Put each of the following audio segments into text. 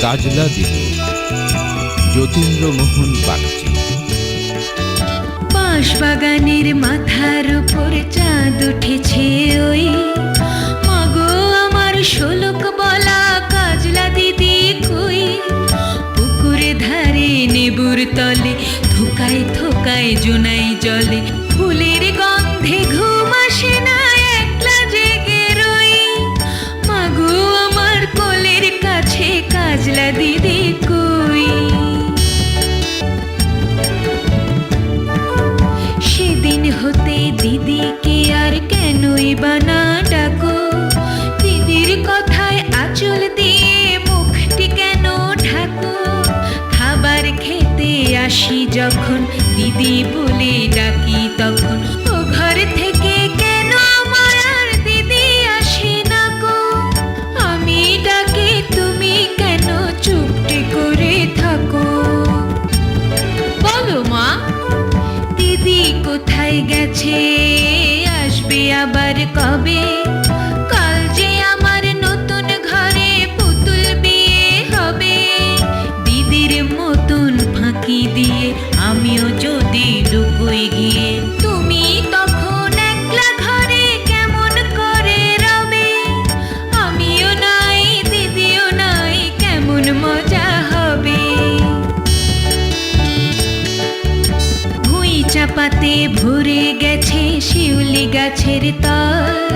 কাজলা দিদি, যতীন্দ্রমোহন বাগচি। বাঁশবাগানের মাথার উপর চাঁদ উঠেছে ওই, মাগো আমার শোলক বলা কাজলা দিদি কই। পুকুরে ধারে নেবুর তলে থোকায় থোকায় জোনাই জলে, ফুলের গন্ধে ঘুম আসে না একলা জেগে রই। মাগো আমার কোলের কাছে কাজলা দিদি কই। সেদিন হতে দিদিকে আর কেনই বা না ডাকো, দিদির কথায় আঁচল দিয়ে মুখটি কেন ঢাকো। খাবার খেতে আসি যখন দিদি বলে ডাকি তখন, ও ঘর থেকে কেন আমার আর দিদি আসে না গো। আমি ডাকি তুমি কেন চুপটি করে থাকো। বলো মা, দিদি কোথায় গেছে, আসবে আবার কবে। কাল যে আমার নতুন ঘরে পুতুল বিয়ে হবে। দিদির মতন ফাঁকি দিয়ে আমিও যদি লুকোই গিয়ে, তুমি তখন একলা ঘরে কেমন করে রবে। আমিও নাই দিদিও নাই, কেমন মজা হবে। চাপাতে ভরে গেছে শিউলি গাছের তল,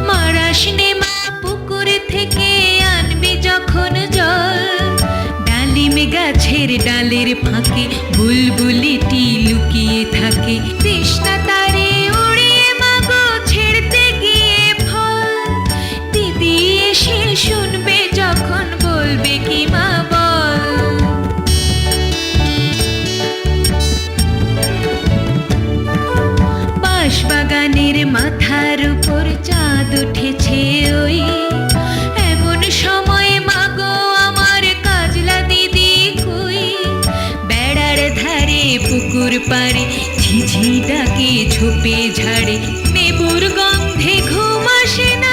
মারাস নেমা পুকুর থেকে আনবি যখন জল। ডালিম গাছের ডালের ফাঁকে বুলবুলিটি লুকিয়ে থাকে, তৃষ্ণা তারে উড়িয়ে মাগো ছেড়তে গিয়ে ফল। দিদি এসে শুনবে যখন বলবে কি মা বল। বাঁশবাগানের মাথার উপর চাঁদ উঠেছে ওই, এমন সময় মাগো আমার কাজলা দিদি কই। বেড়ার ধারে পুকুর পাড়ে ঝিঝি ডাকে ঝোপে ঝাড়ে, নেবুর গন্ধে ঘুম আসে না